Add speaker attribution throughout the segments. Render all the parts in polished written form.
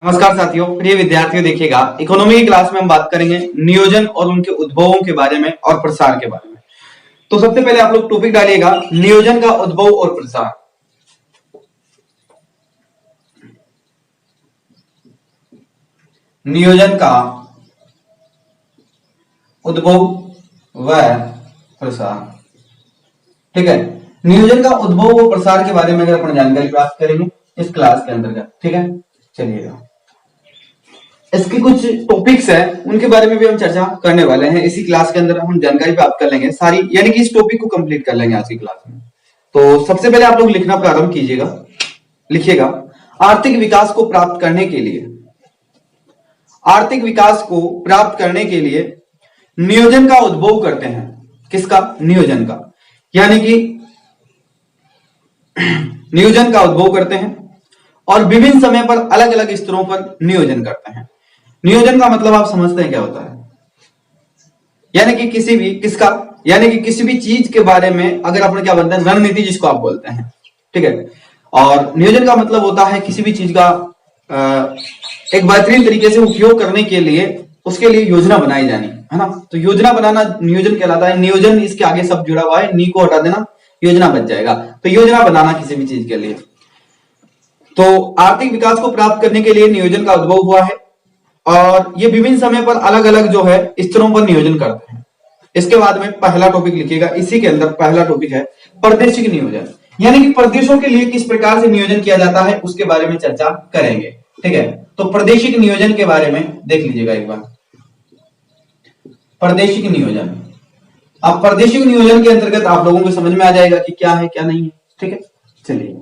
Speaker 1: नमस्कार साथियों, प्रिय विद्यार्थियों, देखिएगा इकोनॉमी की क्लास में हम बात करेंगे नियोजन और उनके उद्भवों के बारे में और प्रसार के बारे में। तो सबसे पहले आप लोग टॉपिक डालिएगा नियोजन का उद्भव और प्रसार। नियोजन का उद्भव व प्रसार। ठीक है, नियोजन का उद्भव और प्रसार के बारे में अगर अपन जानकारी प्राप्त करेंगे इस क्लास के अंतर्गत। ठीक है, चलिएगा इसके कुछ टॉपिक्स हैं, उनके बारे में भी हम चर्चा करने वाले हैं। इसी क्लास के अंदर हम जानकारी प्राप्त कर लेंगे सारी, यानी कि इस टॉपिक को कंप्लीट कर लेंगे आज की क्लास में। तो सबसे पहले आप लोग लिखना प्रारंभ कीजिएगा। लिखिएगा, आर्थिक विकास को प्राप्त करने के लिए, आर्थिक विकास को प्राप्त करने के लिए नियोजन का उद्भव करते हैं। किसका? नियोजन का, यानी कि नियोजन का उद्भव करते हैं और विभिन्न समय पर अलग अलग स्तरों पर नियोजन करते हैं। नियोजन का मतलब आप समझते हैं क्या होता है? यानी कि किसी भी किसका, यानी कि किसी भी चीज के बारे में अगर अपने क्या बनता है, रणनीति जिसको आप बोलते हैं। ठीक है, और नियोजन का मतलब होता है किसी भी चीज का एक बेहतरीन तरीके से उपयोग करने के लिए उसके लिए योजना बनाई जानी है ना। तो योजना बनाना नियोजन कहलाता है। नियोजन इसके आगे सब जुड़ा हुआ है, नी को हटा देना, योजना बच जाएगा। तो योजना बनाना किसी भी चीज के लिए। तो आर्थिक विकास को प्राप्त करने के लिए नियोजन का उद्भव हुआ है और ये विभिन्न समय पर अलग अलग जो है स्तरों पर नियोजन करते हैं। इसके बाद में पहला टॉपिक लिखिएगा, इसी के अंदर पहला टॉपिक है प्रादेशिक नियोजन, यानी कि प्रदेशों के लिए किस प्रकार से नियोजन किया जाता है उसके बारे में चर्चा करेंगे। ठीक है, तो प्रादेशिक नियोजन के बारे में देख लीजिएगा एक बार। प्रादेशिक नियोजन, अब प्रादेशिक नियोजन के अंतर्गत आप लोगों को समझ में आ जाएगा कि क्या है क्या नहीं है। ठीक है, चलिए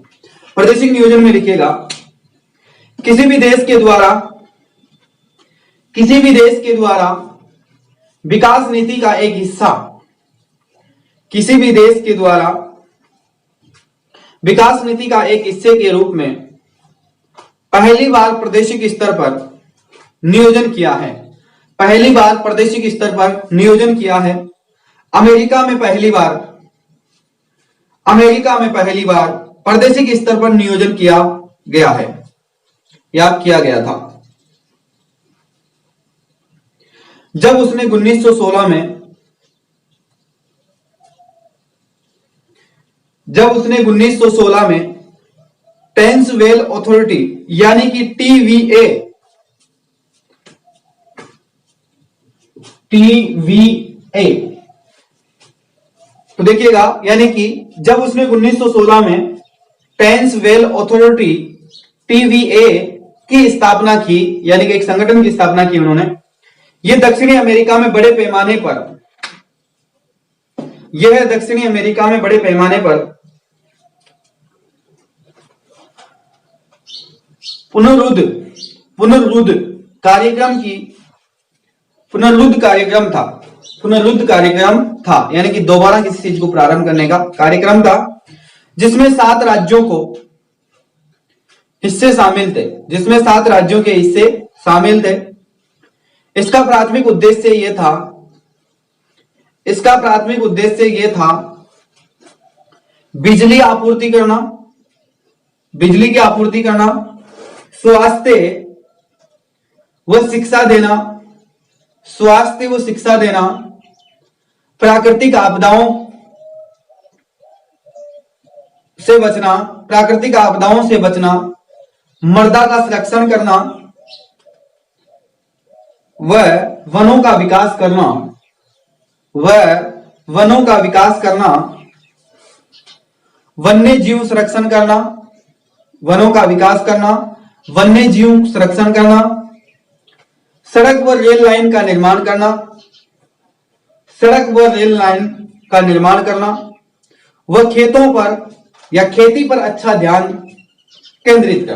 Speaker 1: प्रादेशिक नियोजन में लिखिएगा, किसी भी देश के द्वारा विकास नीति का एक हिस्सा, किसी भी देश के द्वारा विकास नीति का एक हिस्से के रूप में पहली बार प्रादेशिक स्तर पर नियोजन किया है। पहली बार प्रादेशिक स्तर पर नियोजन किया है। अमेरिका में पहली बार प्रादेशिक स्तर पर नियोजन किया गया है या किया गया था जब उसने 1916 में ट्रांसवेल अथॉरिटी यानी कि टीवीए तो देखिएगा, यानी कि जब उसने 1916 में ट्रांसवेल अथॉरिटी टीवीए की स्थापना की, यानी कि एक संगठन की स्थापना की उन्होंने। यह दक्षिणी अमेरिका में बड़े पैमाने पर पुनरुद्ध कार्यक्रम था, यानी कि दोबारा किसी चीज को प्रारंभ करने का कार्यक्रम था, जिसमें 7 राज्यों के हिस्से शामिल थे। इसका प्राथमिक उद्देश्य यह था बिजली की आपूर्ति करना, स्वास्थ्य व शिक्षा देना, प्राकृतिक आपदाओं से बचना, मृदा का संरक्षण करना व वनों का विकास करना, वन्य जीव संरक्षण करना, सड़क व रेल लाइन का निर्माण करना, व खेती पर अच्छा ध्यान केंद्रित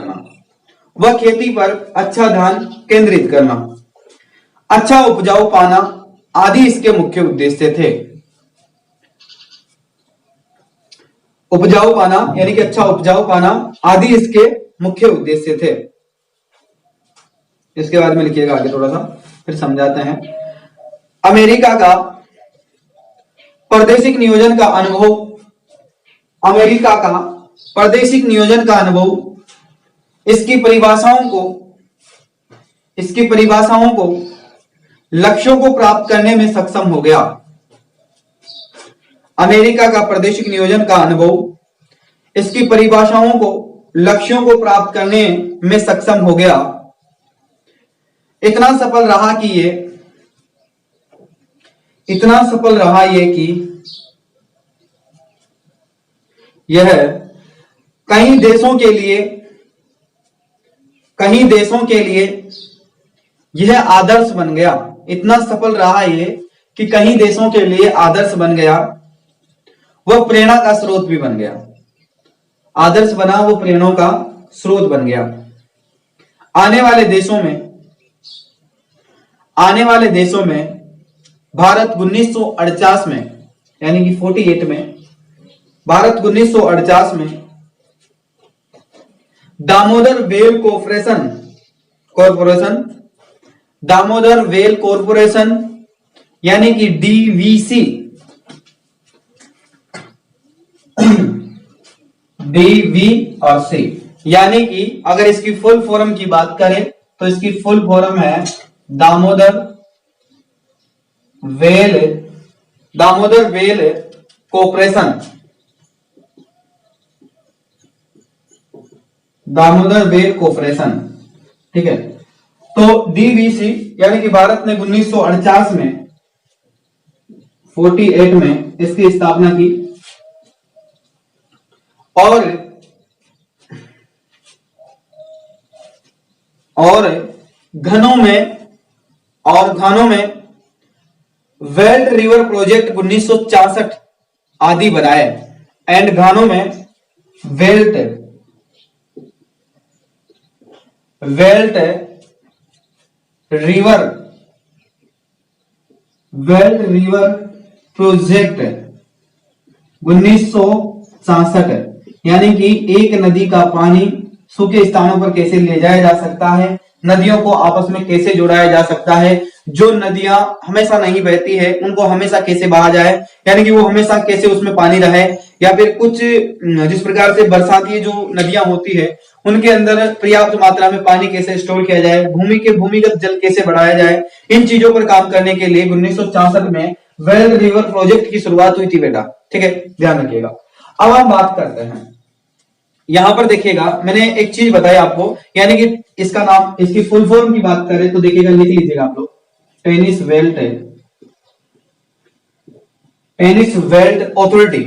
Speaker 1: करना, अच्छा उपजाऊ पाना आदि इसके मुख्य उद्देश्य थे। उपजाऊ पाना यानी कि अच्छा उपजाऊ पाना आदि इसके मुख्य उद्देश्य थे। इसके बाद में लिखिएगा आगे, थोड़ा सा फिर समझाते हैं। अमेरिका का प्रादेशिक नियोजन का अनुभव, इसकी परिभाषाओं को इसकी परिभाषाओं को, लक्ष्यों को प्राप्त करने में सक्षम हो गया। अमेरिका का प्रादेशिक नियोजन का अनुभव इसकी परिभाषाओं को, लक्ष्यों को प्राप्त करने में सक्षम हो गया। इतना सफल रहा कि यह कई देशों के लिए यह आदर्श बन गया। इतना सफल रहा ये कि कई देशों के लिए आदर्श बन गया, वह प्रेरणा का स्रोत भी बन गया। आदर्श बना, वो प्रेरणा का स्रोत बन गया। आने वाले देशों में भारत 1948 में, यानी कि 48 में, भारत 1948 में दामोदर वेल कॉरपोरेशन यानी कि डीवीसी यानी कि अगर इसकी फुल फॉर्म की बात करें तो इसकी फुल फॉर्म है दामोदर वेल कॉरपोरेशन। ठीक है, तो डीवीसी यानी कि भारत ने 1948 में 48 में इसकी स्थापना की और घनों में वेल्ट रिवर प्रोजेक्ट 1966 आदि बनाए। एंड घानों में वेल्ट रिवर प्रोजेक्ट 1966, यानी कि एक नदी का पानी सूखे स्थानों पर कैसे ले जाया जा सकता है, नदियों को आपस में कैसे जोड़ाया जा सकता है, जो नदियां हमेशा नहीं बहती है उनको हमेशा कैसे बहा जाए, यानी कि वो हमेशा कैसे उसमें पानी रहे, या फिर कुछ जिस प्रकार से बरसाती जो नदियां होती है उनके अंदर पर्याप्त मात्रा में पानी कैसे स्टोर किया जाए, भूमिगत जल कैसे बढ़ाया जाए, इन चीजों पर काम करने के लिए 1966 में वेल्ट रिवर प्रोजेक्ट की शुरुआत हुई थी बेटा। ठीक है, ध्यान रखिएगा। अब हम बात करते हैं, यहां पर देखिएगा मैंने एक चीज बताई आपको, यानी कि इसका नाम, इसकी फुल फॉर्म की बात करें तो देखिएगा, लिख लीजिएगा आप लोग, टेनिस वेल्ट अथॉरिटी,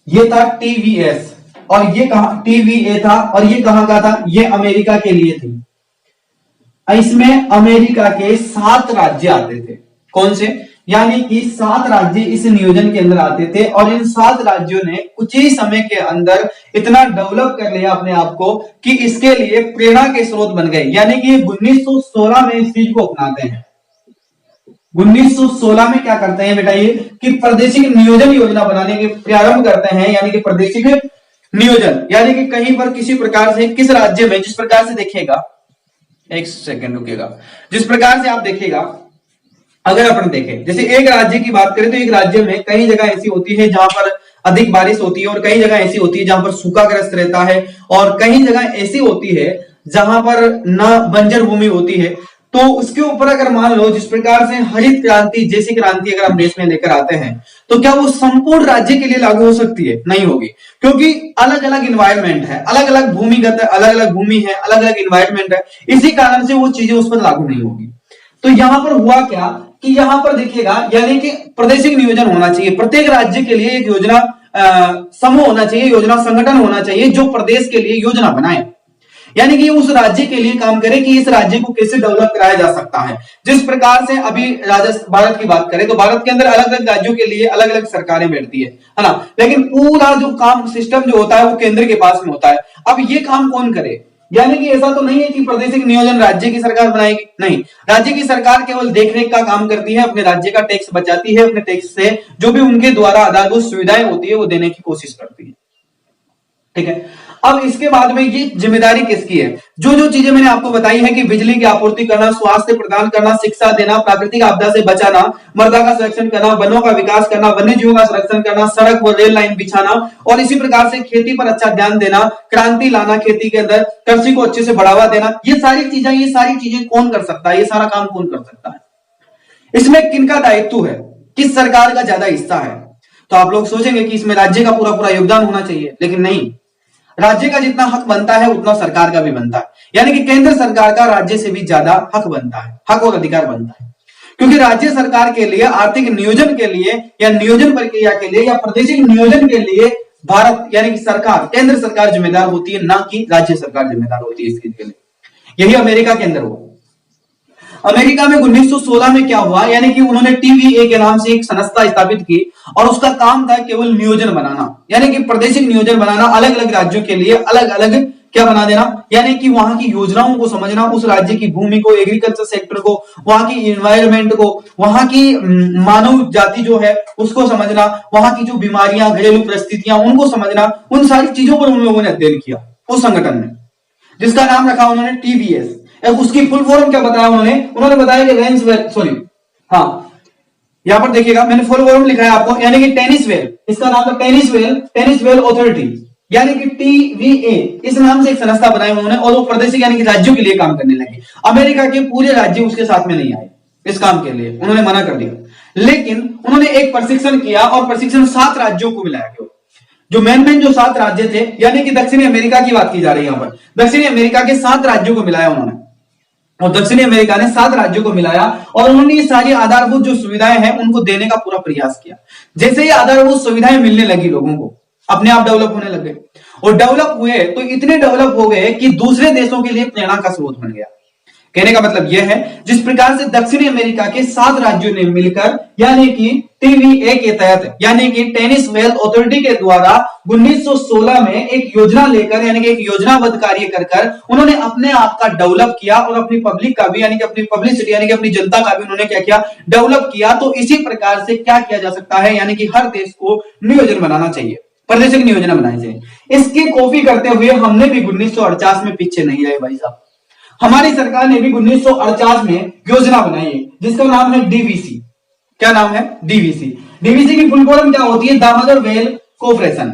Speaker 1: ये था टीवीएस, और ये कहां टीवीए था, और ये कहां का था, ये अमेरिका के लिए थी। इसमें अमेरिका के 7 राज्य आते थे। कौन से? यानी कि 7 राज्य इस नियोजन के अंदर आते थे, और इन 7 राज्यों ने कुछ ही समय के अंदर इतना डेवलप कर लिया अपने आप को कि इसके लिए प्रेरणा के स्रोत बन गए। यानी कि 1916 में इस चीज को अपनाते हैं। 1916 में क्या करते हैं बेटा, ये कि प्रादेशिक नियोजन योजना बनाने के प्रारंभ करते हैं। यानी कि प्रादेशिक नियोजन, यानी कि कहीं पर किसी प्रकार से किस राज्य में, जिस प्रकार से देखिएगा, एक सेकंड रुकिएगा, जिस प्रकार से आप देखिएगा, अगर अपन देखें जैसे एक राज्य की बात करें तो एक राज्य में कई जगह ऐसी होती है जहां पर अधिक बारिश होती है, और कई जगह ऐसी होती है जहां पर सूखाग्रस्त रहता है, और कई जगह ऐसी होती है जहां पर ना बंजर भूमि होती है। तो उसके ऊपर अगर मान लो जिस प्रकार से हरित क्रांति जैसी क्रांति अगर हम देश में लेकर आते हैं, तो क्या वो संपूर्ण राज्य के लिए लागू हो सकती है? नहीं होगी, क्योंकि अलग अलग इन्वायरमेंट है, अलग अलग भूमिगत है, अलग अलग भूमि है, अलग अलग इन्वायरमेंट है, इसी कारण से वो चीजें उस पर लागू नहीं होगी। तो यहां पर हुआ क्या कि यहां पर देखिएगा, यानी कि प्रादेशिक नियोजन होना चाहिए, प्रत्येक राज्य के लिए एक योजना समूह होना चाहिए, योजना संगठन होना चाहिए जो प्रदेश के लिए योजना बनाए, यानी कि उस राज्य के लिए काम करे कि इस राज्य को कैसे डेवलप कराया जा सकता है। जिस प्रकार से अभी भारत की बात करें तो भारत के अंदर अलग अलग राज्यों के लिए अलग अलग सरकारें बैठती है ना, लेकिन पूरा जो काम सिस्टम जो होता है वो केंद्र के पास में होता है। अब ये काम कौन करे? यानी कि ऐसा तो नहीं है कि प्रादेशिक नियोजन राज्य की सरकार बनाएगी, नहीं, राज्य की सरकार केवल देखरेख का काम करती है, अपने राज्य का टैक्स बचाती है, अपने टैक्स से जो भी उनके द्वारा आधारभूत सुविधाएं होती है वो देने की कोशिश करती है। ठीक है, अब इसके बाद में ये जिम्मेदारी किसकी है? जो जो चीजें मैंने आपको बताई है कि बिजली की आपूर्ति करना, स्वास्थ्य प्रदान करना, शिक्षा देना, प्राकृतिक आपदा से बचाना, मृदा का संरक्षण करना, वनों का विकास करना, वन्य जीवों का संरक्षण करना, सड़क व रेल लाइन बिछाना और इसी प्रकार से खेती पर अच्छा ध्यान देना, क्रांति लाना खेती के अंदर, कृषि को अच्छे से बढ़ावा देना, ये सारी चीजें कौन कर सकता है? ये सारा काम कौन कर सकता है? इसमें किनका दायित्व है? किस सरकार का ज्यादा हिस्सा है? तो आप लोग सोचेंगे कि इसमें राज्य का पूरा पूरा योगदान होना चाहिए, लेकिन नहीं। राज्य का जितना हक बनता है उतना सरकार का भी बनता है, यानी कि केंद्र सरकार का राज्य से भी ज्यादा हक बनता है, हक और अधिकार बनता है, क्योंकि राज्य सरकार के लिए आर्थिक नियोजन के लिए या नियोजन प्रक्रिया के लिए या प्रादेशिक नियोजन के लिए भारत यानी कि सरकार, केंद्र सरकार जिम्मेदार होती है, ना कि राज्य सरकार जिम्मेदार होती है इस चीज के लिए। यही अमेरिका के अंदर हुआ। अमेरिका में 1916 में क्या हुआ, यानी कि उन्होंने टीवीए के नाम से एक संस्था स्थापित की और उसका काम था केवल नियोजन बनाना, यानी कि प्रादेशिक नियोजन बनाना, अलग अलग राज्यों के लिए अलग अलग क्या बना देना, यानी कि वहां की योजनाओं को समझना, उस राज्य की भूमि को, एग्रीकल्चर सेक्टर को, वहां की इन्वायरमेंट को, वहां की मानव जाति जो है उसको समझना, वहां की जो बीमारियां, घरेलू परिस्थितियां उनको समझना, उन सारी चीजों पर उन लोगों ने अध्ययन किया उस संगठन में, जिसका नाम रखा उन्होंने टीवीएस। उसकी फुल फॉर्म क्या बताया उन्होंने बताया कि यहां पर देखिएगा मैंने फुल फॉर्म लिखा है आपको, यानी कि टेनिस वेल, इसका नाम था टेनिस वेल अथॉरिटी, यानी कि टीवीए, इस नाम से एक संस्था बनाई उन्होंने और वो प्रादेशिक यानी कि राज्यों के लिए काम करने लगे। अमेरिका के पूरे राज्य उसके साथ में नहीं आए इस काम के लिए, उन्होंने मना कर दिया, लेकिन उन्होंने एक प्रशिक्षण किया और प्रशिक्षण 7 राज्यों को मिलाया गया। जो मेन जो 7 राज्य थे, यानी कि दक्षिणी अमेरिका की बात की जा रही है, यहां पर दक्षिणी अमेरिका के 7 राज्यों को मिलाया उन्होंने, और दक्षिणी अमेरिका ने 7 राज्यों को मिलाया और उन्होंने ये सारी आधारभूत जो सुविधाएं हैं उनको देने का पूरा प्रयास किया। जैसे ही आधारभूत सुविधाएं मिलने लगी लोगों को, अपने आप डेवलप होने लग गए, और डेवलप हुए तो इतने डेवलप हो गए कि दूसरे देशों के लिए प्रेरणा का स्रोत बन गया। कहने का मतलब यह है, जिस प्रकार से दक्षिणी अमेरिका के 7 राज्यों ने मिलकर, यानी कि टीवीए के तहत, यानी कि टेनिस वेल अथॉरिटी के द्वारा 1916 में एक योजना लेकर, यानी कि एक योजनाबद्ध कार्य कर उन्होंने अपने आप का डेवलप किया और अपनी पब्लिक का भी, यानी कि अपनी पब्लिसिटी, यानी कि अपनी जनता का भी उन्होंने क्या किया, डेवलप किया। तो इसी प्रकार से क्या किया जा सकता है, यानी कि हर देश को नियोजन बनाना चाहिए, प्रादेशिक नियोजन बनानी चाहिए। इसकी कॉपी करते हुए हमने भी 1948 में पीछे नहीं रहे भाई साहब, हमारी सरकार ने भी 1948 में योजना बनाई है जिसका नाम है डीवीसी। क्या नाम है? डीवीसी। डीवीसी की फुल फॉर्म क्या होती है? Damodar well cooperation.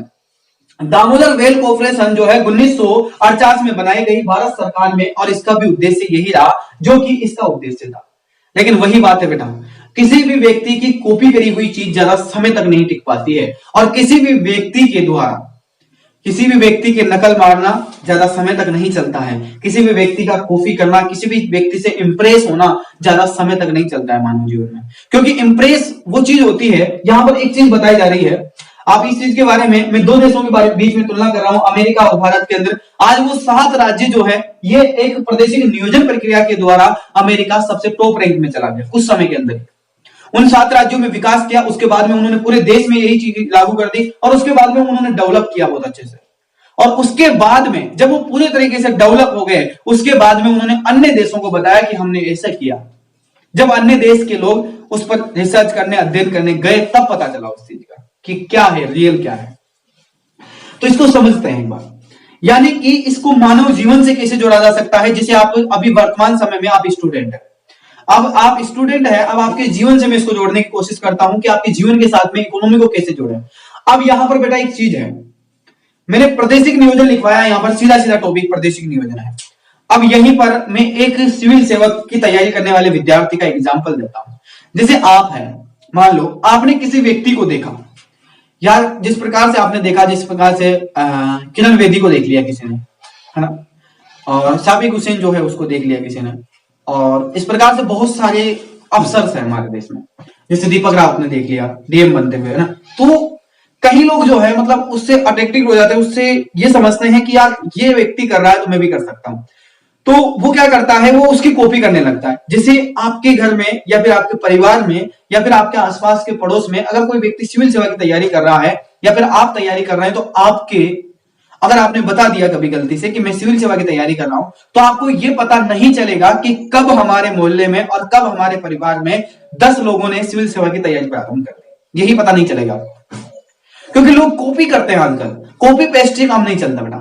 Speaker 1: Damodar well cooperation जो है 1948 में बनाई गई भारत सरकार में, और इसका भी उद्देश्य यही रहा जो कि इसका उद्देश्य था। लेकिन वही बात है बेटा, किसी भी व्यक्ति की कॉपी करी हुई चीज ज्यादा समय तक नहीं टिक पाती है, और किसी भी व्यक्ति के द्वारा किसी भी व्यक्ति की नकल मारना ज्यादा समय तक नहीं चलता है, किसी भी व्यक्ति का कॉपी करना, किसी भी व्यक्ति से इंप्रेस होना ज्यादा समय तक नहीं चलता है मानव जीवन में, क्योंकि इंप्रेस वो चीज होती है। यहां पर एक चीज बताई जा रही है, आप इस चीज के बारे में, मैं 2 देशों के बीच में तुलना कर रहा हूं, अमेरिका और भारत के अंदर। आज वो 7 राज्य जो है, ये एक प्रादेशिक नियोजन प्रक्रिया के द्वारा अमेरिका सबसे टॉप रैंक में चला गया कुछ समय के अंदर। उन 7 राज्यों में विकास किया, उसके बाद में उन्होंने पूरे देश में यही चीज लागू कर दी, और उसके बाद में उन्होंने डेवलप किया बहुत अच्छे से। और उसके बाद में जब वो पूरे तरीके से डेवलप हो गए, उसके बाद में उन्होंने अन्य देशों को बताया कि हमने ऐसा किया। जब अन्य देश के लोग उस पर रिसर्च करने, अध्ययन करने गए, तब पता चला उस चीज का कि क्या है, रियल क्या है। तो इसको समझते हैं एक बार, यानी कि इसको मानव जीवन से कैसे जोड़ा जा सकता है। जैसे आप अभी वर्तमान समय में आप स्टूडेंट है, अब आप स्टूडेंट है, अब आपके जीवन से मैं इसको जोड़ने की कोशिश करता हूं कि आपके जीवन के साथ में इकोनॉमी को कैसे जोड़े। अब यहां पर बेटा एक चीज है, मैंने प्रादेशिक नियोजन लिखवाया, यहां पर सीधा सीधा टॉपिक प्रादेशिक नियोजन है। अब यहीं पर मैं एक सिविल सेवक की तैयारी करने वाले विद्यार्थी का एग्जांपल देता हूं। जैसे आप हैं, मान लो आपने किसी व्यक्ति को देखा, या जिस प्रकार से आपने देखा, जिस प्रकार से किरण बेदी को देख लिया किसी ने, है ना, और साबिक हुसैन जो है उसको देख लिया किसी ने, और इस प्रकार से बहुत सारे अफसर्स हैं हमारे देश में, जैसे दीपक रावत ने देख लिया डीएम बनते हुए, है ना। तो कई लोग जो है मतलब उससे अट्रैक्टिव हो जाते हैं, उससे ये समझते हैं कि यार ये व्यक्ति कर रहा है तो मैं भी कर सकता हूं। तो वो क्या करता है, वो उसकी कॉपी करने लगता है। जैसे आपके घर में या फिर आपके परिवार में या फिर आपके आसपास के पड़ोस में अगर कोई व्यक्ति सिविल सेवा की तैयारी कर रहा है या फिर आप तैयारी कर रहे हैं, तो आपके अगर आपने बता दिया कभी गलती से कि मैं सिविल सेवा की तैयारी कर रहा हूं, तो आपको यह पता नहीं चलेगा कि कब हमारे मोहल्ले में और कब हमारे परिवार में 10 लोगों ने सिविल सेवा की तैयारी प्रारंभ कर दी, यही पता नहीं चलेगा। क्योंकि लोग कॉपी करते हैं आजकल, कॉपी पेस्ट काम नहीं चलता बेटा।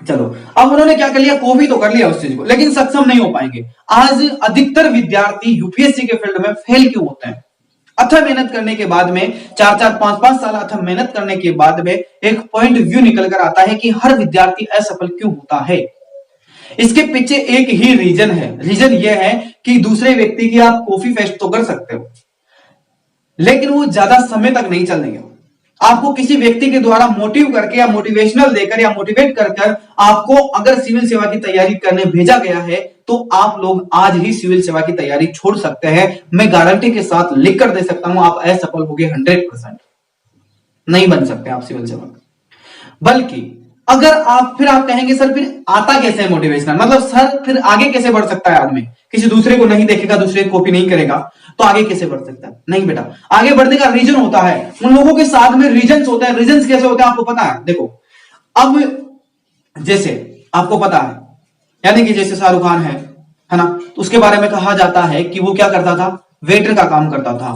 Speaker 1: चलो, अब उन्होंने क्या कर लिया, कॉपी तो कर लिया उस चीज को, लेकिन सक्षम नहीं हो पाएंगे। आज अधिकतर विद्यार्थी यूपीएससी के फील्ड में फेल क्यों होते हैं? अथक मेहनत करने के बाद में 4-4, 5-5 साल अथक मेहनत करने के बाद में एक पॉइंट व्यू निकल कर आता है कि हर विद्यार्थी असफल क्यों होता है। इसके पीछे एक ही रीजन है। रीजन यह है कि दूसरे व्यक्ति की आप कॉपी पेस्ट तो कर सकते हो, लेकिन वो ज्यादा समय तक नहीं चलेंगे। आपको किसी व्यक्ति के द्वारा मोटिव करके या मोटिवेशनल देकर या मोटिवेट कर कर आपको अगर सिविल सेवा की तैयारी करने भेजा गया है, तो आप लोग आज ही सिविल सेवा की तैयारी छोड़ सकते हैं। मैं गारंटी के साथ लिख कर दे सकता हूं, आप असफल होंगे 100%। नहीं बन सकते आप सिविल सेवा। बल्कि अगर आप कहेंगे सर फिर आता कैसे है मोटिवेशनल, मतलब सर फिर आगे कैसे बढ़ सकता है आदमी, किसी दूसरे को नहीं देखेगा, दूसरे की कॉपी नहीं करेगा तो आगे कैसे बढ़ सकता है? नहीं बेटा, आगे बढ़ने का रीजन होता है, उन लोगों के साथ में रीजन होता है। रीजन कैसे होते हैं आपको पता है? देखो, अब जैसे आपको पता है, यानी कि जैसे शाहरुख खान है ना, तो उसके बारे में कहा जाता है कि वो क्या करता था, वेटर का काम करता था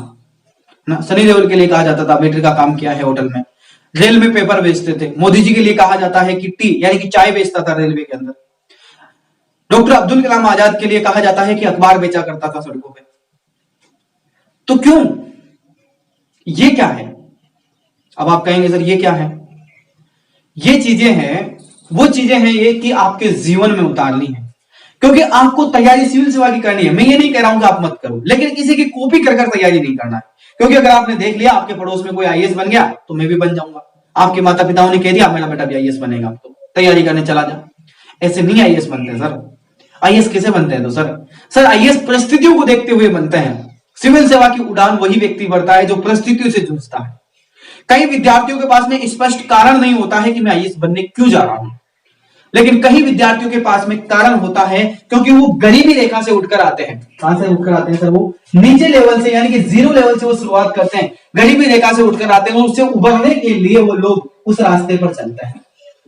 Speaker 1: ना। सनी देओल के लिए कहा जाता था वेटर का काम किया है होटल में। रेल में पेपर बेचते थे। मोदी जी के लिए कहा जाता है कि टी यानी कि चाय बेचता था रेलवे के अंदर। डॉक्टर अब्दुल कलाम आजाद के लिए कहा जाता है कि अखबार बेचा करता था सड़कों पे। तो क्यों? ये क्या है? अब आप कहेंगे सर ये क्या है? ये चीजें हैं, वो चीजें हैं ये कि आपके जीवन में उतारनी है, क्योंकि आपको तैयारी सिविल सेवा की करनी है। मैं ये नहीं कह रहा हूं कि आप मत करो, लेकिन किसी की कॉपी कर कर तैयारी नहीं करना है। क्योंकि अगर आपने देख लिया आपके पड़ोस में कोई आईएएस बन गया तो मैं भी बन जाऊंगा, आपके माता पिताओं ने कह दिया मेरा बेटा भी आईएएस बनेगा तो तैयारी करने चला जा। ऐसे नहीं आईएएस बनते सर। आईएएस कैसे बनते हैं? तो सर आईएएस परिस्थितियों को देखते हुए बनते हैं। सिविल सेवा की उड़ान वही व्यक्ति भरता है जो परिस्थितियों से जूझता है। कई विद्यार्थियों के पास में स्पष्ट कारण नहीं होता है कि मैं आईएएस बनने क्यों जा रहा हूं, लेकिन कई विद्यार्थियों के पास में कारण होता है क्योंकि वो गरीबी रेखा से उठकर आते हैं। कहां से उठकर आते हैं सर? वो नीचे लेवल से, यानी कि 0 लेवल से वो शुरुआत करते हैं, गरीबी रेखा से उठकर आते हैं। उससे उबरने के लिए वो लोग उस रास्ते पर चलते हैं,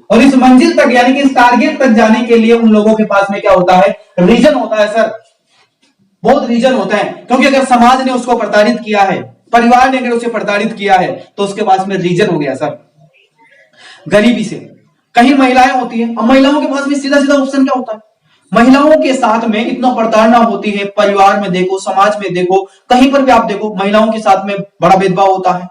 Speaker 1: और इस मंजिल तक यानी कि इस टारगेट तक जाने के लिए उन लोगों के पास में क्या होता है? रीजन होता है सर, बहुत रीजन होता है। क्योंकि अगर समाज ने उसको प्रताड़ित किया है, परिवार ने अगर उसे प्रताड़ित किया है, तो उसके पास में रीजन हो गया सर, गरीबी से। कहीं महिलाएं होती हैं, अब महिलाओं के पास में सीधा सीधा ऑप्शन क्या होता है? महिलाओं के साथ में इतना प्रताड़ना होती है, परिवार में देखो, समाज में देखो, कहीं पर भी आप देखो, महिलाओं के साथ में बड़ा भेदभाव होता है,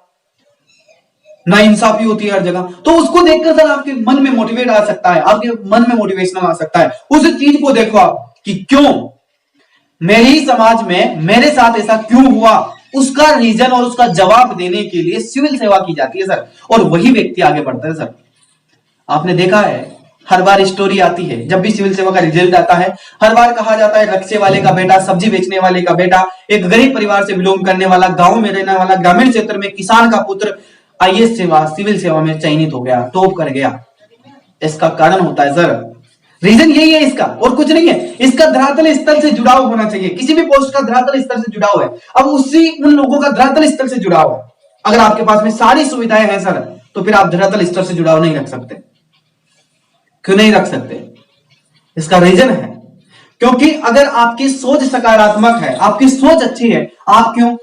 Speaker 1: नाइंसाफी होती है हर जगह। तो उसको देखकर सर आपके मन में मोटिवेट आ सकता है, आपके मन में मोटिवेशन आ सकता है। उस चीज को देखो आप कि क्यों मेरी समाज में मेरे साथ ऐसा क्यों हुआ, उसका रीजन और उसका जवाब देने के लिए सिविल सेवा की जाती है सर, और वही व्यक्ति आगे बढ़ता है सर। आपने देखा है हर बार स्टोरी आती है, जब भी सिविल सेवा का रिजल्ट आता है हर बार कहा जाता है रिक्शे वाले का बेटा, सब्जी बेचने वाले का बेटा, एक गरीब परिवार से बिलोंग करने वाला, गांव में रहने वाला, ग्रामीण क्षेत्र में किसान का पुत्र आईएएस सेवा, सिविल सेवा में चयनित हो गया, टॉप कर गया। इसका कारण होता है सर, रीजन यही है इसका, और कुछ नहीं है। इसका धरातल स्तर से जुड़ाव होना चाहिए। किसी भी पोस्ट का धरातल स्तर से जुड़ाव है, अब उसी उन लोगों का धरातल स्तर से जुड़ाव है। अगर आपके पास में सारी सुविधाएं हैं सर, तो फिर आप धरातल स्तर से जुड़ाव नहीं रख सकते। क्यों नहीं रख सकते? इसका रीजन है क्योंकि अगर आपकी सोच सकारात्मक है, आपकी सोच अच्छी है, आप क्यों,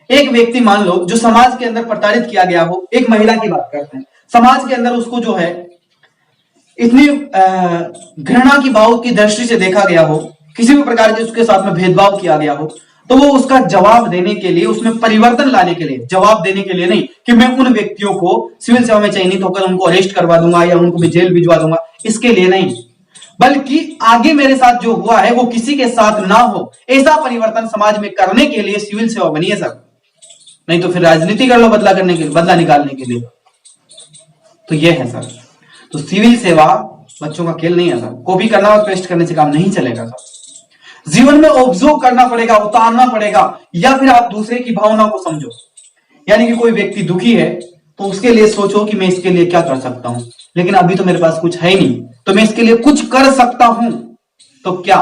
Speaker 1: एक व्यक्ति मान लो जो समाज के अंदर प्रताड़ित किया गया हो, एक महिला की बात करते हैं, समाज के अंदर उसको जो है इतनी घृणा की भाव की दृष्टि से देखा गया हो, किसी भी प्रकार के उसके साथ में भेदभाव किया गया हो, तो वो उसका जवाब देने के लिए, उसमें परिवर्तन लाने के लिए, जवाब देने के लिए नहीं कि मैं उन व्यक्तियों को सिविल सेवा में चयनित होकर उनको अरेस्ट करवा दूंगा या उनको भी जेल भिजवा दूंगा, इसके लिए नहीं, बल्कि आगे मेरे साथ जो हुआ है वो किसी के साथ ना हो, ऐसा परिवर्तन समाज में करने के लिए सिविल सेवा बनी है सर। नहीं तो फिर राजनीति कर लो बदला करने के लिए, बदला निकालने के लिए। तो ये है सर। तो सिविल सेवा बच्चों का खेल नहीं है सर, कॉपी करना और पेस्ट करने से काम नहीं चलेगा सर। जीवन में ऑब्जर्व करना पड़ेगा, उतारना पड़ेगा, या फिर आप दूसरे की भावना को समझो। यानी कि कोई व्यक्ति दुखी है तो उसके लिए सोचो कि मैं इसके लिए क्या कर सकता हूं, लेकिन अभी तो मेरे पास कुछ है नहीं, तो मैं इसके लिए कुछ कर सकता हूं। तो क्या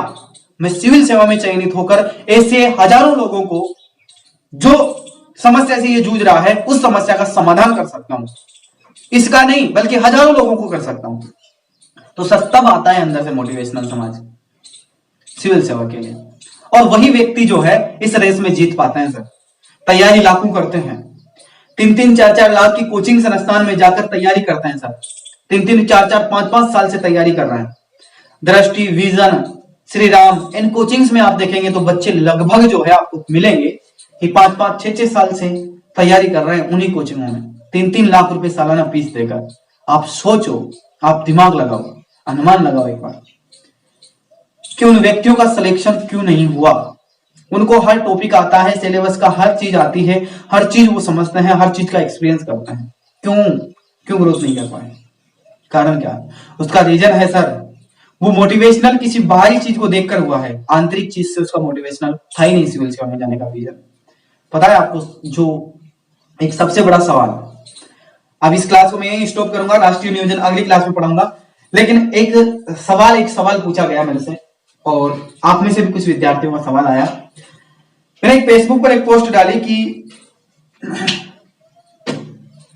Speaker 1: मैं सिविल सेवा में चयनित होकर ऐसे हजारों लोगों को जो समस्या से ये जूझ रहा है उस समस्या का समाधान कर सकता हूं, इसका नहीं बल्कि हजारों लोगों को कर सकता हूं। तो सर तब आता है अंदर से मोटिवेशनल समाज सिविल सेवा के लिए, और वही व्यक्ति जो है इस रेस में जीत पाते हैं सर। तैयारी लाखों करते हैं, 3-3, 4-4 लाख की कोचिंग संस्थान में जाकर तैयारी करते हैं सर, 3-3, 4-4, 5-5 साल से तैयारी कर रहे हैं। दृष्टि, विजन, श्री राम, इन कोचिंग्स में आप देखेंगे तो बच्चे लगभग जो है आपको मिलेंगे कि 5-5, 6-6 साल से तैयारी कर रहे हैं उन्हीं कोचिंगों में, 3-3 लाख रुपए सालाना फीस देकर। आप सोचो, आप दिमाग लगाओ, अनुमान लगाओ एक बार कि उन व्यक्तियों का सिलेक्शन क्यों नहीं हुआ। उनको हर टॉपिक आता है, सिलेबस का हर चीज आती है, हर चीज वो समझते हैं, हर चीज का एक्सपीरियंस करते हैं। क्यों ग्रोथ नहीं कर पाए? कारण क्या? उसका रीजन है सर, वो मोटिवेशनल किसी बाहरी चीज को देखकर हुआ है, आंतरिक चीज से उसका मोटिवेशनल था ही नहीं सिविल सेवा में जाने का रीजन। पता है आपको जो एक सबसे बड़ा सवाल, अब इस क्लास को मैं यही स्टॉप करूंगा, राष्ट्रीय नियोजन अगली क्लास में पढ़ाऊंगा, लेकिन एक सवाल पूछा गया मेरे से और आप में से भी कुछ विद्यार्थियों का सवाल आया। मैंने एक फेसबुक पर एक पोस्ट डाली कि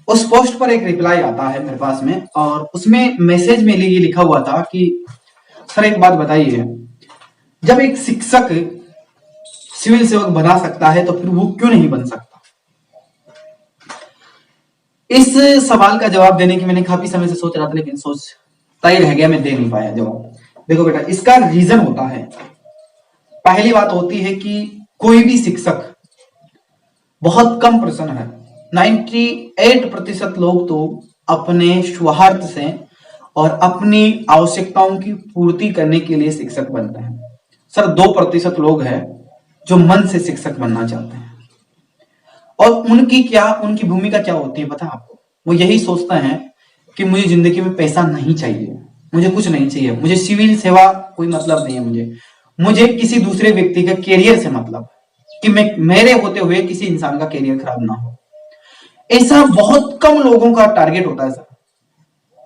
Speaker 1: उस पोस्ट पर एक रिप्लाई आता है मेरे पास में, और उसमें मैसेज में ये लिखा हुआ था कि सर एक बात बताइए, जब एक शिक्षक सिविल सेवक बना सकता है तो फिर वो क्यों नहीं बन सकता? इस सवाल का जवाब देने की मैंने काफी समय से सोच रहा था, लेकिन सोचता ही रह गया, मैं दे नहीं पाया जवाब। देखो बेटा, इसका रीजन होता है, पहली बात होती है कि कोई भी शिक्षक, बहुत कम पर्सन है, 98% लोग तो अपने स्वार्थ से और अपनी आवश्यकताओं की पूर्ति करने के लिए शिक्षक बनते हैं। सर 2% लोग हैं जो मन से शिक्षक बनना चाहते हैं, और उनकी भूमिका क्या होती है पता है आपको? वो यही सोचते हैं कि मुझे जिंदगी में पैसा नहीं चाहिए, मुझे कुछ नहीं चाहिए, मुझे सिविल सेवा कोई मतलब नहीं है, मुझे किसी दूसरे व्यक्ति के कैरियर से मतलब, कि मेरे होते हुए किसी इंसान का कैरियर खराब ना हो। ऐसा बहुत कम लोगों का टारगेट होता है सर,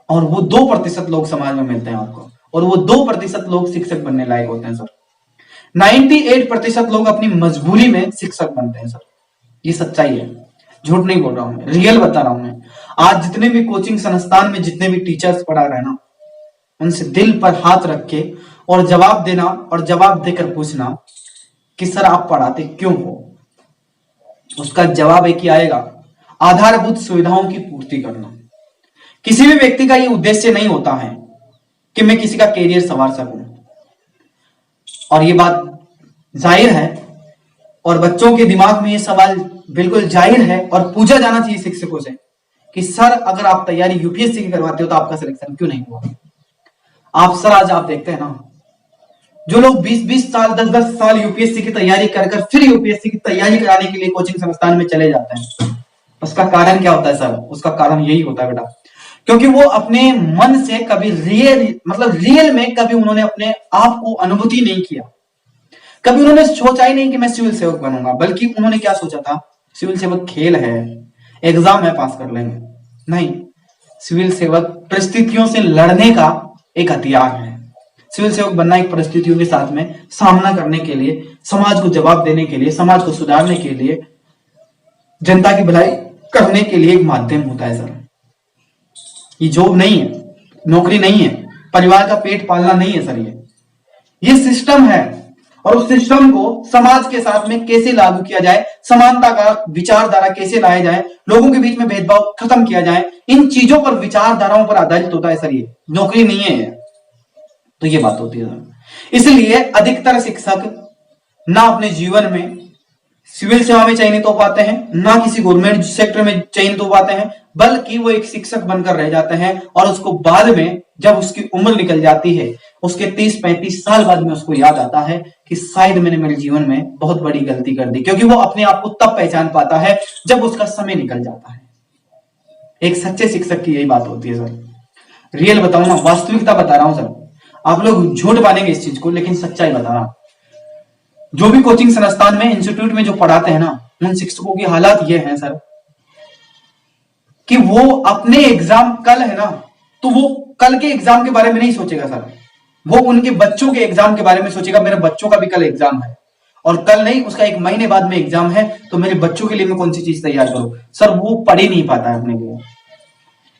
Speaker 1: और वो 2% लोग समाज में मिलते हैं आपको, और वो 2% लोग शिक्षक बनने लायक होते हैं सर। 98% लोग अपनी मजबूरी में शिक्षक बनते हैं सर, ये सच्चाई है, झूठ नहीं बोल रहा हूं मैं, रियल बता रहा हूं मैं। आज जितने भी कोचिंग संस्थान में जितने भी टीचर्स पढ़ा रहे हैं ना, उनसे दिल पर हाथ रख के और जवाब देना, और जवाब देकर पूछना कि सर आप पढ़ाते क्यों हो? उसका जवाब एक ही आएगा, आधारभूत सुविधाओं की पूर्ति करना। किसी भी व्यक्ति का ये उद्देश्य नहीं होता है कि मैं किसी का कैरियर संवार सकूं, और ये बात जाहिर है, और बच्चों के दिमाग में ये सवाल बिल्कुल जाहिर है और पूछा जाना चाहिए शिक्षकों से कि सर अगर आप तैयारी यूपीएससी की करवाते हो तो आपका सिलेक्शन क्यों नहीं हुआ? आज आप देखते हैं ना, जो लोग 20-20 साल, 10-10 साल यूपीएससी की तैयारी कर फिर यूपीएससी की तैयारी कराने के लिए कोचिंग संस्थान में चले जाते हैं, उसका कारण क्या होता है सर? उसका कारण यही होता है बेटा, क्योंकि वो अपने मन से कभी रियल में कभी उन्होंने अपने आप को अनुभूति नहीं किया, कभी उन्होंने सोचा ही नहीं कि मैं सिविल सेवक बनूंगा, बल्कि उन्होंने क्या सोचा था, सिविल सेवक खेल है, एग्जाम है, पास कर लेंगे। नहीं, सिविल सेवक परिस्थितियों से लड़ने का एक हथियार है। सिविल सेवक बनना एक परिस्थितियों के साथ में सामना करने के लिए, समाज को जवाब देने के लिए, समाज को सुधारने के लिए, जनता की भलाई करने के लिए एक माध्यम होता है सर। ये जॉब नहीं है, नौकरी नहीं है, परिवार का पेट पालना नहीं है सर, ये सिस्टम है, और उस सिस्टम को समाज के साथ में कैसे लागू किया जाए, समानता का विचारधारा कैसे लाया जाए, लोगों के बीच में भेदभाव खत्म किया जाए, इन चीजों पर, विचारधाराओं पर आधारित होता है सर, ये नौकरी नहीं है। तो ये बात होती है सर। इसलिए अधिकतर शिक्षक ना अपने जीवन में सिविल सेवा में चयनित हो पाते हैं, ना किसी गवर्नमेंट सेक्टर में चयनित हो पाते हैं, बल्कि वो एक शिक्षक बनकर रह जाते हैं, और उसको बाद में जब उसकी उम्र निकल जाती है, उसके 30-35 साल बाद में उसको याद आता है कि शायद मैंने मेरे जीवन में बहुत बड़ी गलती कर दी, क्योंकि वो अपने आप को तब पहचान पाता है जब उसका समय निकल जाता है। एक सच्चे शिक्षक की यही बात होती है सर। रियल बताऊं ना, वास्तविकता बता रहा हूं सर, आप लोग झूठ मानेंगे इस चीज को, लेकिन सच्चाई बता रहा हूं। जो भी कोचिंग संस्थान में, इंस्टीट्यूट में जो पढ़ाते हैं ना, उन शिक्षकों की हालात ये है सर कि वो अपने एग्जाम कल है ना, तो वो कल के एग्जाम के बारे में नहीं सोचेगा सर, वो उनके बच्चों के एग्जाम के बारे में सोचेगा। मेरे बच्चों का भी कल एग्जाम है, और कल नहीं, उसका 1 महीने बाद में एग्जाम है, तो मेरे बच्चों के लिए मैं कौन सी चीज तैयार करूं सर? वो पढ़ ही नहीं पाता है अपने लिए।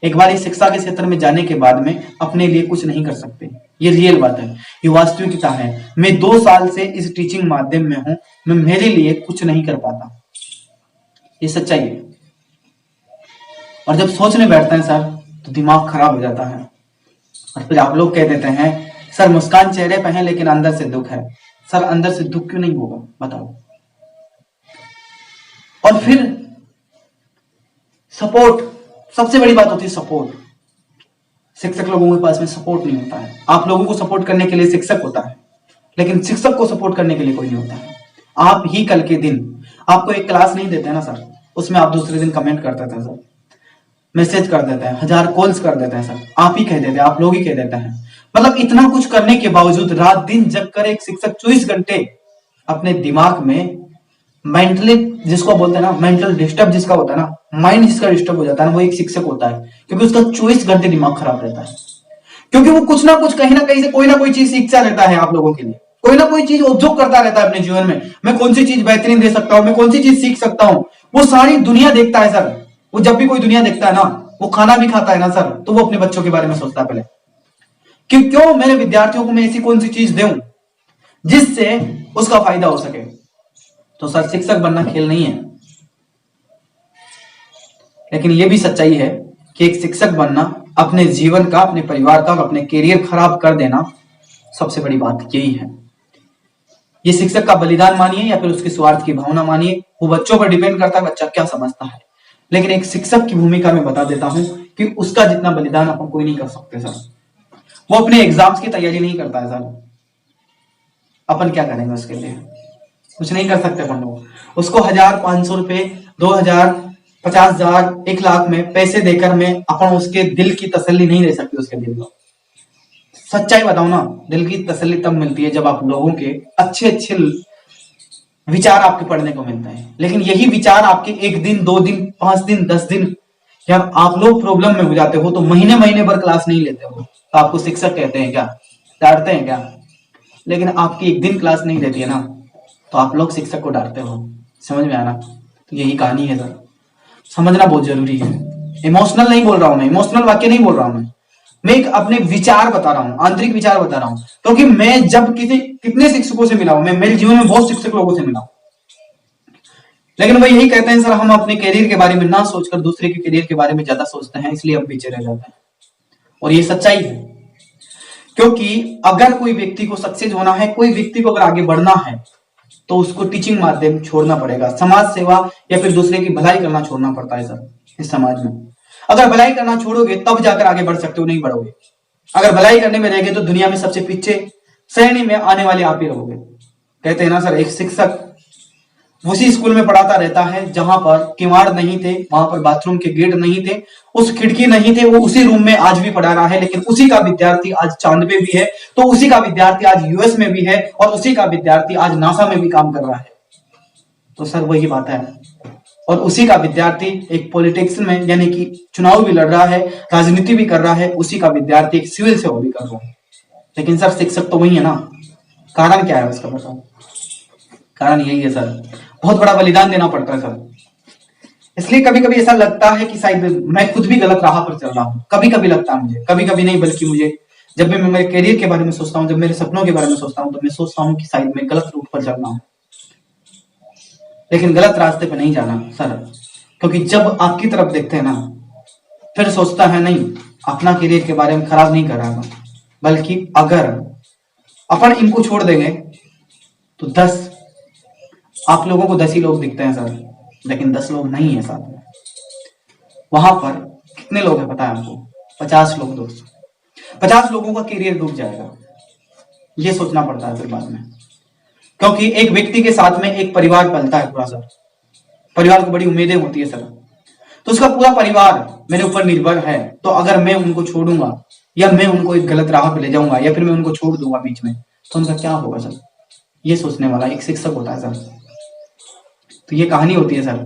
Speaker 1: एक बार इस शिक्षा के क्षेत्र में जाने के बाद में अपने लिए कुछ नहीं कर सकते, ये रियल बात है, ये वास्तविकता है। मैं 2 साल से इस टीचिंग माध्यम में हूं, मैं मेरे लिए कुछ नहीं कर पाता, ये सच्चाई है। और जब सोचने बैठते हैं सर, तो दिमाग खराब हो जाता है। और फिर आप लोग कह देते हैं सर मुस्कान चेहरे पे है लेकिन अंदर से दुख है। सर अंदर से दुख क्यों नहीं होगा बताओ। और फिर सपोर्ट, सबसे बड़ी बात होती है सपोर्ट। शिक्षक लोगों के पास में सपोर्ट नहीं होता है। आप लोगों को सपोर्ट करने के लिए शिक्षक होता है, लेकिन शिक्षक को सपोर्ट करने के लिए कोई नहीं होता है। आप ही कल के दिन आपको एक क्लास नहीं देते हैं ना सर, उसमें आप दूसरे दिन कमेंट करते थे सर, मैसेज कर देते हैं, 1000 कॉल्स कर देते हैं सर, आप ही कह देते हैं, आप लोग ही कह देते हैं। मतलब इतना कुछ करने के बावजूद रात दिन जग कर एक शिक्षक 24 घंटे अपने दिमाग में मेंटली, जिसको बोलते हैं ना मेंटल डिस्टर्ब जिसका होता है ना, माइंड जिसका डिस्टर्ब हो जाता है ना, वो एक शिक्षक होता है। क्योंकि उसका 24 घंटे दिमाग खराब रहता है, क्योंकि वो कुछ ना कुछ कहीं ना कहीं से कोई ना कोई चीज सीखता रहता है आप लोगों के लिए, कोई ना कोई चीज ऑब्जर्व करता रहता है अपने जीवन में। मैं कौन सी चीज बेहतरीन दे सकता हूं, मैं कौन सी चीज सीख सकता हूं, वो सारी दुनिया देखता है सर। वो जब भी कोई दुनिया देखता है ना, वो खाना भी खाता है ना सर, तो वो अपने बच्चों के बारे में सोचता है पहले कि क्यों मेरे विद्यार्थियों को मैं ऐसी कौन सी चीज दूं जिससे उसका फायदा हो सके। तो सर शिक्षक बनना खेल नहीं है, लेकिन यह भी सच्चाई है कि एक शिक्षक बनना अपने जीवन का, अपने परिवार का, अपने कैरियर खराब कर देना, सबसे बड़ी बात यही है। ये शिक्षक का बलिदान मानिए या फिर उसके स्वार्थ की भावना मानिए, वो बच्चों पर डिपेंड करता है, बच्चा क्या समझता है। लेकिन एक शिक्षक की भूमिका में बता देता हूं कि उसका जितना बलिदान अपन कोई नहीं कर सकते सर। वो अपने एग्जाम्स की तैयारी नहीं करता है सर, अपन क्या करेंगे उसके लिए, कुछ नहीं कर सकते अपन लोग। उसको 1000, 500 रुपए, 2000, 50,000, 1,00,000 में पैसे देकर में अपन उसके दिल की तसल्ली नहीं दे सकते। उसके दिल को सच्चाई बताओ ना, दिल की तसल्ली तब मिलती है जब आप लोगों के अच्छे अच्छे विचार आपके पढ़ने को मिलते हैं। लेकिन यही विचार आपके 1 दिन, 2 दिन, 5 दिन, 10 दिन, जब आप लोग प्रॉब्लम में हो जाते हो तो महीने महीने भर क्लास नहीं लेते हो, तो आपको शिक्षक कहते हैं क्या, डांटते हैं क्या? लेकिन आपकी 1 दिन क्लास नहीं देती है ना, तो आप लोग शिक्षक को डांटते हो। समझ में आना? तो यही कहानी है सर, समझना बहुत जरूरी है। इमोशनल नहीं बोल रहा हूं मैं, इमोशनल वाक्य नहीं बोल रहा हूं मैं एक अपने विचार बता रहा हूं, आंतरिक विचार बता रहा हूं। क्योंकि मैं जब कितने शिक्षकों से मिला हूं, मैं मेरे जीवन में बहुत शिक्षक लोगों से मिला हूं, लेकिन वो यही कहते हैं सर हम अपने करियर के बारे में ना सोचकर दूसरे के करियर के बारे में ज्यादा सोचते हैं, इसलिए हम पीछे रह जाते हैं। और ये सच्चाई है, क्योंकि अगर कोई व्यक्ति को सक्सेस होना है, कोई व्यक्ति को अगर आगे बढ़ना है, तो उसको टीचिंग माध्यम छोड़ना पड़ेगा, समाज सेवा या फिर दूसरे की भलाई करना छोड़ना पड़ता है सर इस समाज में। अगर भलाई करना छोड़ोगे तब जाकर आगे बढ़ सकते हो, नहीं बढ़ोगे। अगर भलाई करने में रहेंगे तो दुनिया में सबसे पीछे श्रेणी में आने वाले आप ही रहोगे। कहते हैं ना सर, एक शिक्षक उसी स्कूल में पढ़ाता रहता है जहां पर किवाड़ नहीं थे, वहां पर बाथरूम के गेट नहीं थे, उस खिड़की नहीं थे, वो उसी रूम में आज भी पढ़ा रहा है। लेकिन उसी का विद्यार्थी आज चांद पे भी है, तो उसी का विद्यार्थी आज यूएस में भी है, और उसी का विद्यार्थी आज नासा में भी काम कर रहा है। तो सर वही बात है। और उसी का विद्यार्थी एक पॉलिटिक्स में यानी कि चुनाव भी लड़ रहा है, राजनीति भी कर रहा है, उसी का विद्यार्थी एक सिविल सेवा भी कर रहा है। लेकिन सर शिक्षक तो वही है ना। कारण क्या है उसका बताओ? कारण यही है सर, बहुत बड़ा बलिदान देना पड़ता है सर। इसलिए कभी कभी ऐसा लगता है कि शायद मैं खुद भी गलत राह पर चल रहा हूं। कभी कभी लगता है मुझे, कभी कभी नहीं बल्कि मुझे, जब भी मैं मेरे करियर के बारे में सोचता हूँ, जब मेरे सपनों के बारे में सोचता हूँ, तो मैं सोचता हूँ कि शायद मैं गलत रूट पर चल रहा हूँ। लेकिन गलत रास्ते पर नहीं जाना सर, क्योंकि जब आपकी तरफ देखते हैं ना, फिर सोचता है नहीं अपना करियर के बारे में खराब नहीं कर रहा था, बल्कि अगर अपन इनको छोड़ देंगे तो 10, आप लोगों को 10 ही लोग दिखते हैं सर, लेकिन 10 लोग नहीं है साथ में। वहां पर कितने लोग हैं पता है आपको? 50 लोग, दोस्तों 50 लोगों का करियर डूब जाएगा। ये सोचना पड़ता है फिर बाद में, क्योंकि एक व्यक्ति के साथ में एक परिवार पलता है पूरा सर। परिवार को बड़ी उम्मीदें होती है सर, तो उसका पूरा परिवार मेरे ऊपर निर्भर है। तो अगर मैं उनको छोड़ूंगा या मैं उनको एक गलत राह पे ले जाऊंगा या फिर मैं उनको छोड़ दूंगा बीच में, तो उनका क्या होगा सर? ये सोचने वाला एक शिक्षक होता है सर। तो ये कहानी होती है सर,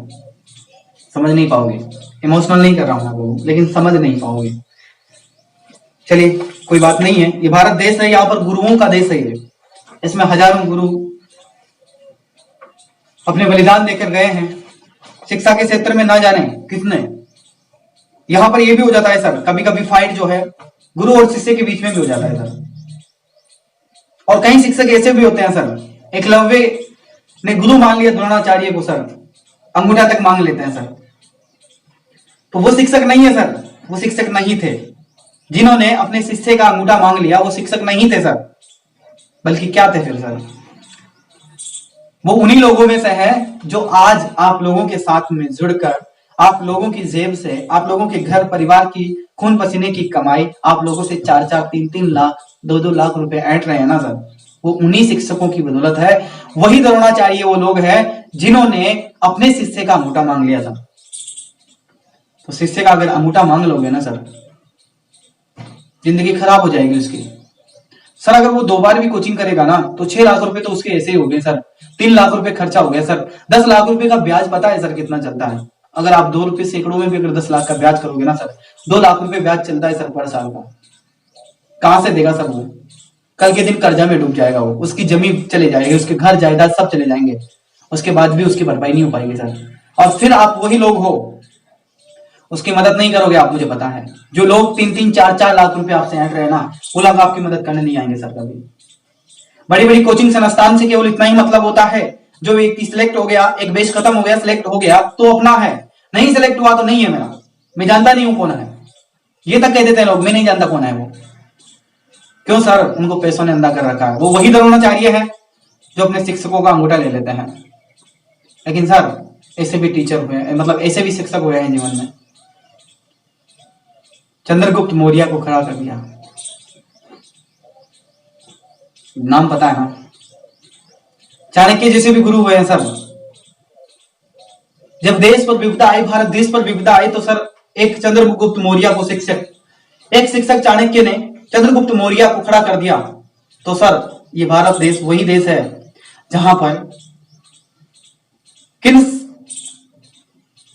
Speaker 1: समझ नहीं पाओगे। इमोशनल नहीं कर रहा हूं आपको, लेकिन समझ नहीं पाओगे। चलिए कोई बात नहीं है, ये भारत देश है, यहाँ पर गुरुओं का देश है। इसमें हजारों गुरु अपने बलिदान देकर गए हैं शिक्षा के क्षेत्र में, ना जाने कितने। यहां पर यह भी हो जाता है सर, कभी कभी फाइट जो है गुरु और शिष्य के बीच में भी हो जाता है सर। और कई शिक्षक ऐसे भी होते हैं सर, एकलव्य ने गुरु मान लिया द्रोणाचार्य को सर, अंगूठा तक मांग लेते हैं सर, तो वो शिक्षक नहीं है सर, वो शिक्षक नहीं थे। जिन्होंने अपने शिष्य का अंगूठा मांग लिया वो शिक्षक नहीं थे सर, बल्कि क्या थे फिर सर? वो उन्हीं लोगों में से है जो आज आप लोगों के साथ में जुड़कर आप लोगों की जेब से, आप लोगों के घर परिवार की खून पसीने की कमाई, आप लोगों से 4-4, 3-3 लाख, 2-2 लाख रुपए ऐंठ रहे हैं ना सर, वो उन्हीं शिक्षकों की बदौलत है। वही द्रोणाचार्य वो लोग हैं जिन्होंने अपने शिष्य का अंगूठा मांग लिया था। तो शिष्य का अगर अंगूठा मांग लोगे ना सर, जिंदगी खराब हो जाएगी उसकी। सर अगर वो 2 बार भी कोचिंग करेगा ना तो 6 लाख रुपए तो उसके ऐसे ही हो गए सर। 3 लाख रुपए खर्चा हो गया सर। 10 लाख रुपए का ब्याज पता है सर कितना चलता है? अगर आप 2 रुपए सैकड़ों में भी अगर 10 लाख का ब्याज करोगे ना सर, 2 लाख रुपए ब्याज चलता है सर पर साल का। कहां से देगा सर वो? कल के दिन कर्जा में डूब जाएगा वो, उसकी जमीन चले जाएगी, उसके घर जायदाद सब चले जाएंगे, उसके बाद भी उसकी भरपाई नहीं हो पाएगी सर। और फिर आप वही लोग हो, उसकी मदद नहीं करोगे आप, मुझे पता है। जो लोग 3-3, 4-4 लाख रुपए आपसे ऐंठ रहे ना, वो लोग आपकी मदद करने नहीं आएंगे सर कभी। बड़ी बड़ी कोचिंग संस्थान से केवल इतना ही मतलब होता है, जो व्यक्ति सिलेक्ट हो गया, एक बैच खत्म हो गया, सिलेक्ट हो गया तो अपना है, नहीं सिलेक्ट हुआ तो नहीं है मेरा, मैं जानता नहीं हूं कौन है। ये तक कह देते हैं लोग, मैं नहीं जानता कौन है वो। क्यों सर? उनको पैसों ने अंधा कर रखा है। वो वही द्रोणाचार्य है जो अपने शिक्षकों का अंगूठा ले लेते हैं। लेकिन सर ऐसे भी टीचर हुए हैं, मतलब ऐसे भी शिक्षक हुए हैं जीवन में। चंद्रगुप्त मौर्य को खड़ा कर दिया, नाम पता है ना? चाणक्य जैसे भी गुरु हुए हैं सर। जब देश पर विपदा आई, भारत देश पर विपदा आई तो सर एक चंद्रगुप्त मौर्य को एक शिक्षक चाणक्य ने चंद्रगुप्त मौर्य को खड़ा कर दिया। तो सर ये भारत देश वही देश है जहां पर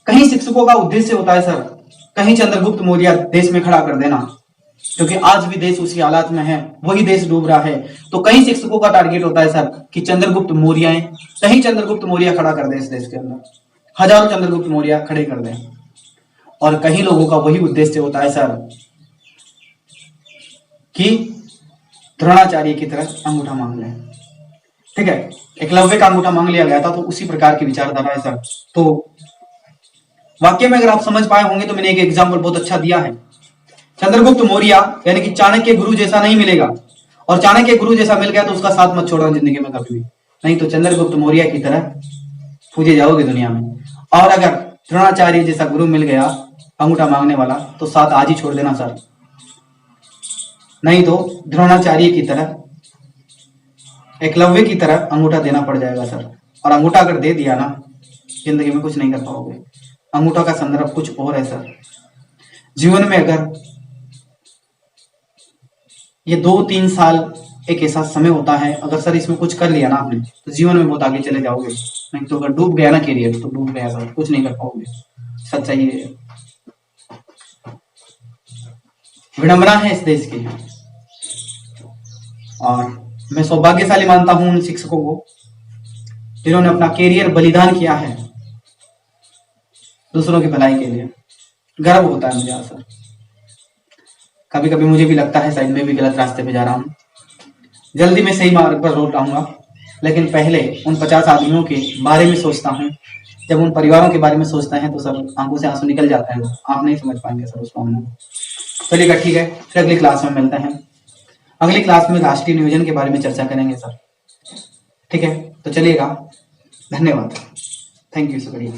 Speaker 1: कहीं शिक्षकों का उद्देश्य होता है सर, कहीं चंद्रगुप्त मौर्य देश में खड़ा कर देना, क्योंकि आज भी देश उसी हालात में है, वही देश डूब रहा है। तो कहीं शिक्षकों का टारगेट होता है सर कि चंद्रगुप्त मौर्य, कहीं चंद्रगुप्त मौर्य खड़ा कर दे इस देश के अंदर, हजारों चंद्रगुप्त मौर्य खड़े कर दें। और कहीं लोगों का वही उद्देश्य होता है सर कि द्रोणाचार्य की तरह अंगूठा मांग लें। ठीक है, एकलव्य का अंगूठा मांग लिया गया था, तो उसी प्रकार की विचारधारा है सर। तो वाक्य में अगर आप समझ पाए होंगे तो मैंने एक एग्जाम्पल बहुत अच्छा दिया है। चंद्रगुप्त मौर्य यानी कि चाणक्य गुरु जैसा नहीं मिलेगा, और चाणक्य गुरु जैसा मिल गया तो उसका साथ मत छोड़ना जिंदगी में कभी भी, नहीं तो चंद्रगुप्त मौर्य की तरह पूजे जाओगे दुनिया में। और अगर द्रोणाचार्य जैसा गुरु मिल गया अंगूठा मांगने वाला तो साथ आज ही छोड़ देना सर, नहीं तो द्रोणाचार्य की तरह, एकलव्य की तरह अंगूठा देना पड़ जाएगा सर। और अंगूठा अगर दे दिया ना, जिंदगी में कुछ नहीं कर पाओगे। अंगूठा का संदर्भ कुछ और है सर। जीवन में अगर ये 2-3 साल एक ऐसा समय होता है, अगर सर इसमें कुछ कर लिया ना आपने तो जीवन में बहुत आगे चले जाओगे। नहीं तो अगर डूब गया ना करियर तो डूब गया सर, कुछ नहीं कर पाओगे। सच्चाई है, विडंबना है इस देश की। और मैं सौभाग्यशाली मानता हूं उन शिक्षकों को जिन्होंने अपना कैरियर बलिदान किया है दूसरों की भलाई के लिए। गर्व होता है मुझे सर। कभी कभी मुझे भी लगता है शायद मैं भी गलत रास्ते पे जा रहा हूँ। जल्दी मैं सही मार्ग पर लौट आऊंगा, लेकिन पहले उन 50 आदमियों के बारे में सोचता हूँ। जब उन परिवारों के बारे में सोचते हैं तो सर आंखों से आंसू निकल जाते हैं। आप नहीं समझ पाएंगे सर उस मामले। चलिएगा ठीक है, फिर अगली क्लास में मिलते हैं। अगली क्लास में राष्ट्रीय नियोजन के बारे में चर्चा करेंगे सर। ठीक है, तो चलिएगा, धन्यवाद, थैंक यू शुक्रिया।